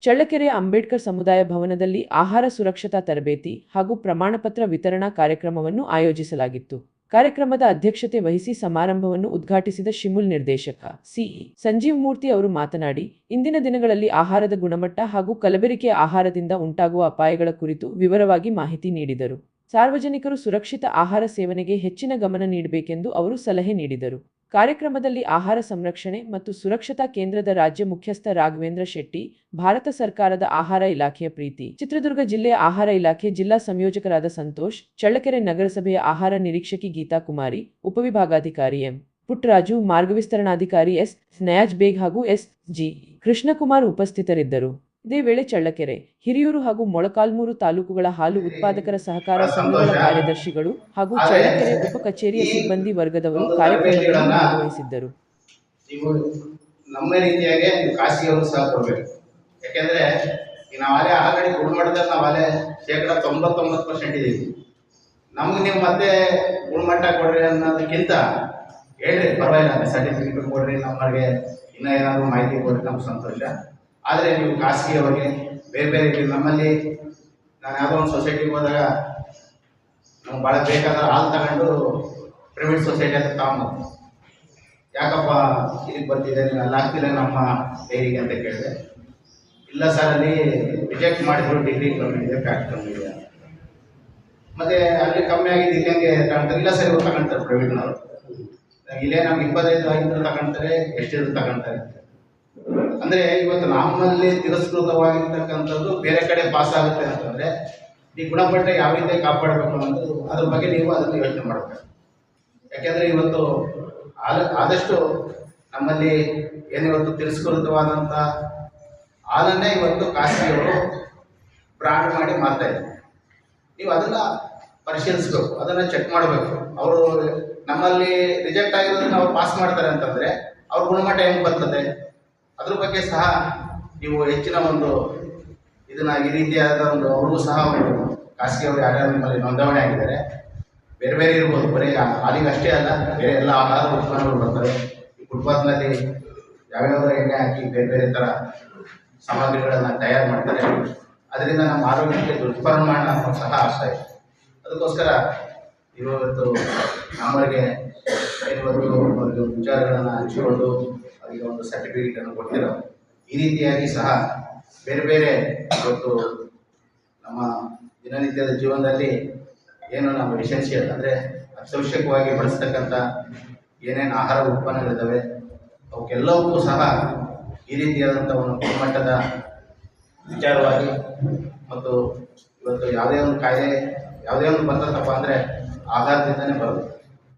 ಚಳ್ಳಕೆರೆಯ ಅಂಬೇಡ್ಕರ್ ಸಮುದಾಯ ಭವನದಲ್ಲಿ ಆಹಾರ ಸುರಕ್ಷತಾ ತರಬೇತಿ ಹಾಗೂ ಪ್ರಮಾಣಪತ್ರ ವಿತರಣಾ ಕಾರ್ಯಕ್ರಮವನ್ನು ಆಯೋಜಿಸಲಾಗಿತ್ತು. ಕಾರ್ಯಕ್ರಮದ ಅಧ್ಯಕ್ಷತೆ ವಹಿಸಿ ಸಮಾರಂಭವನ್ನು ಉದ್ಘಾಟಿಸಿದ ಶಿಮುಲ್ ನಿರ್ದೇಶಕ ಸಿಇ ಸಂಜೀವ್ ಮೂರ್ತಿ ಅವರು ಮಾತನಾಡಿ, ಇಂದಿನ ದಿನಗಳಲ್ಲಿ ಆಹಾರದ ಗುಣಮಟ್ಟ ಹಾಗೂ ಕಲಬೆರಕೆಯ ಆಹಾರದಿಂದ ಉಂಟಾಗುವ ಅಪಾಯಗಳ ಕುರಿತು ವಿವರವಾಗಿ ಮಾಹಿತಿ ನೀಡಿದರು. ಸಾರ್ವಜನಿಕರು ಸುರಕ್ಷಿತ ಆಹಾರ ಸೇವನೆಗೆ ಹೆಚ್ಚಿನ ಗಮನ ನೀಡಬೇಕೆಂದು ಅವರು ಸಲಹೆ ನೀಡಿದರು. ಕಾರ್ಯಕ್ರಮದಲ್ಲಿ ಆಹಾರ ಸಂರಕ್ಷಣೆ ಮತ್ತು ಸುರಕ್ಷತಾ ಕೇಂದ್ರದ ರಾಜ್ಯ ಮುಖ್ಯಸ್ಥ ರಾಘವೇಂದ್ರ ಶೆಟ್ಟಿ, ಭಾರತ ಸರ್ಕಾರದ ಆಹಾರ ಇಲಾಖೆಯ ಪ್ರೀತಿ, ಚಿತ್ರದುರ್ಗ ಜಿಲ್ಲೆಯ ಆಹಾರ ಇಲಾಖೆ ಜಿಲ್ಲಾ ಸಂಯೋಜಕರಾದ ಸಂತೋಷ್, ಚಳ್ಳಕೆರೆ ನಗರಸಭೆಯ ಆಹಾರ ನಿರೀಕ್ಷಕಿ ಗೀತಾ ಕುಮಾರಿ, ಉಪವಿಭಾಗಾಧಿಕಾರಿ ಎಂ. ಪುಟ್ಟರಾಜು, ಮಾರ್ಗವಿಸ್ತರಣಾಧಿಕಾರಿ ಎಸ್. ನಯಾಜ್ ಬೇಗ್ ಹಾಗೂ ಎಸ್. ಜಿ. ಕೃಷ್ಣಕುಮಾರ್ ಉಪಸ್ಥಿತರಿದ್ದರು. ಇದೇ ವೇಳೆ ಚಳ್ಳಕೆರೆ, ಹಿರಿಯೂರು ಹಾಗೂ ಮೊಳಕಾಲ್ಮೂರು ತಾಲೂಕುಗಳ ಹಾಲು ಉತ್ಪಾದಕರ ಸಹಕಾರ ಸಂಘಗಳ ಕಾರ್ಯದರ್ಶಿಗಳು ಹಾಗೂ ಚಳ್ಳಕೆರೆ ಉಪ ಕಚೇರಿಯ ಸಿಬ್ಬಂದಿ ವರ್ಗದವರು ಕಾರ್ಯಕ್ರಮದಲ್ಲಿ ಭಾಗವಹಿಸಿದ್ದರು. ನೀವು ನಮ್ಮ ರೀತಿಯಾಗಿ ನೀವು ಖಾಸಗಿಯವರು ಸಹ ಕೊಡಬೇಕು. ಯಾಕೆಂದ್ರೆ ನಾವೇ ಆಲ್ರೆಡಿ ಗುಣಮಟ್ಟದಲ್ಲಿ ನಾವೇ ಶೇಕಡ 99% ಇದೀವಿ. ನಮ್ಗೆ ನೀವು ಮತ್ತೆ ಗುಣಮಟ್ಟ ಕೊಡ್ರಿ ಅನ್ನೋದಕ್ಕಿಂತ ಹೇಳ್ರಿ, ಪರವಾಗಿಲ್ಲ, ಸರ್ಟಿಫಿಕೇಟ್ ಕೊಡ್ರಿ, ನಮಗೆ ಇನ್ನೂ ಏನಾದರೂ ಮಾಹಿತಿ ಕೊಡ್ರಿ, ನಮ್ಗೆ ಸಂತೋಷ. ಆದರೆ ನೀವು ಖಾಸಗಿಯವರಿಗೆ ಬೇರೆ ಬೇರೆ ನಮ್ಮಲ್ಲಿ ನಾನು ಯಾವುದೋ ಒಂದು ಸೊಸೈಟಿಗೆ ಹೋದಾಗ ನಮ್ಗೆ ಭಾಳ ಬೇಕಾದ್ರೆ ಹಾಲು ತಗೊಂಡು ಪ್ರೈವೇಟ್ ಸೊಸೈಟಿ ಅಂತ ತಗೊಂಡು, ಯಾಕಪ್ಪ ಇದಕ್ಕೆ ಬರ್ತಿದೆ, ನೀವು ಅಲ್ಲಿ ಆಗ್ತಿಲ್ಲ ನಮ್ಮ ಡೈರಿಗೆ ಅಂತ ಕೇಳಿದೆ. ಇಲ್ಲ ಸರ್, ಅಲ್ಲಿ ರಿಜೆಕ್ಟ್ ಮಾಡಿದ್ರು, ಡಿಗ್ರಿ ಕಮ್ಮಿ ಇದೆ, ಫ್ಯಾಕ್ಟ್ ಕಮ್ಮಿ ಇದೆ. ಮತ್ತು ಅಲ್ಲಿ ಕಮ್ಮಿ ಆಗಿದೆ, ಇಲ್ಲಂಗೆ ತಗೊಳ್ತಾರೆ. ಇಲ್ಲ ಸರ್, ಇವ್ರು ತಗೊಳ್ತಾರೆ ಪ್ರೈವೇಟ್ನವರು. ಇಲ್ಲೇ ನಮ್ಗೆ 25 ತಗೊಳ್ತಾರೆ, ಎಷ್ಟಿದ್ರು ತಗೊಳ್ತಾರೆ. ಅಂದರೆ ಇವತ್ತು ನಮ್ಮಲ್ಲಿ ತಿರಸ್ಕೃತವಾಗಿರ್ತಕ್ಕಂಥದ್ದು ಬೇರೆ ಕಡೆ ಪಾಸ್ ಆಗುತ್ತೆ ಅಂತಂದರೆ ಈ ಗುಣಮಟ್ಟ ಯಾವ ರೀತಿ ಕಾಪಾಡಬೇಕು ಅನ್ನೋದು ಅದ್ರ ಬಗ್ಗೆ ನೀವು ಅದನ್ನು ಯೋಚನೆ ಮಾಡಬೇಕು. ಯಾಕೆಂದರೆ ಇವತ್ತು ಆದಷ್ಟು ನಮ್ಮಲ್ಲಿ ಏನಿವತ್ತು ತಿರಸ್ಕೃತವಾದಂಥ ಹಾಲನ್ನೇ ಇವತ್ತು ಖಾಸಗಿಯವರು ಬ್ರಾಂಡ್ ಮಾಡಿ ಮಾರ್ತಾಯಿದ್ದಾರೆ. ನೀವು ಅದನ್ನು ಪರಿಶೀಲಿಸ್ಬೇಕು, ಅದನ್ನು ಚೆಕ್ ಮಾಡಬೇಕು. ಅವರು ನಮ್ಮಲ್ಲಿ ರಿಜೆಕ್ಟ್ ಆಗಿರೋದನ್ನು ಅವ್ರು ಪಾಸ್ ಮಾಡ್ತಾರೆ ಅಂತಂದರೆ ಅವ್ರ ಗುಣಮಟ್ಟ ಹೆಂಗೆ ಬರ್ತದೆ, ಅದ್ರ ಬಗ್ಗೆ ಸಹ ನೀವು ಹೆಚ್ಚಿನ ಒಂದು ಇದನ್ನು ಈ ರೀತಿಯಾದ ಒಂದು ಅವ್ರಿಗೂ ಸಹ ಒಂದು ಖಾಸಗಿಯವರು ಯಾರ್ಯಾರು ನಿಮ್ಮಲ್ಲಿ ನೋಂದಣಿ ಆಗಿದ್ದಾರೆ, ಬೇರೆ ಬೇರೆ ಇರ್ಬೋದು, ಬರೀ ಹಾಲಿಗೆ ಅಷ್ಟೇ ಅಲ್ಲ, ಬೇರೆ ಎಲ್ಲ ಆಹಾರ ಉತ್ಪನ್ನಗಳು ಬರ್ತವೆ. ಈ ಫುಟ್ಪಾತ್ನಲ್ಲಿ ಯಾವ್ಯಾವ ಎಣ್ಣೆ ಹಾಕಿ ಬೇರೆ ಬೇರೆ ಥರ ಸಾಮಗ್ರಿಗಳನ್ನು ತಯಾರು ಮಾಡ್ತಾರೆ. ಅದರಿಂದ ನಮ್ಮ ಆರೋಗ್ಯಕ್ಕೆ ದುಷ್ಪರಿಣಾಮ ಸಹ ಆಗ್ತಾ ಇದೆ. ಅದಕ್ಕೋಸ್ಕರ ಇವತ್ತು ನಮ್ಮವರಿಗೆ ಇವತ್ತು ವಿಚಾರಗಳನ್ನು ಹಂಚಿಕೊಂಡು ಅವರಿಗೆ ಒಂದು ಸರ್ಟಿಫಿಕೇಟನ್ನು ಕೊಡ್ತಿರೋ ಈ ರೀತಿಯಾಗಿ ಸಹ ಬೇರೆ ಬೇರೆ ಇವತ್ತು ನಮ್ಮ ದಿನನಿತ್ಯದ ಜೀವನದಲ್ಲಿ ಏನು ನಮ್ಮ ಎಸೆನ್ಷಿಯಲ್ ಅಂದರೆ ಅತ್ಯವಶ್ಯಕವಾಗಿ ಬಳಸ್ತಕ್ಕಂಥ ಏನೇನು ಆಹಾರ ಉತ್ಪನ್ನಗಳಿದ್ದಾವೆ ಅವಕ್ಕೆಲ್ಲವಕ್ಕೂ ಸಹ ಈ ರೀತಿಯಾದಂಥ ಒಂದು ಗುಣಮಟ್ಟದ ವಿಚಾರವಾಗಿ ಮತ್ತು ಇವತ್ತು ಯಾವುದೇ ಒಂದು ಕಾಯಿಲೆ ಯಾವುದೇ ಒಂದು ಬರ್ತದಪ್ಪ ಅಂದರೆ ಆಹಾರದಿಂದನೇ ಬರುತ್ತೆ.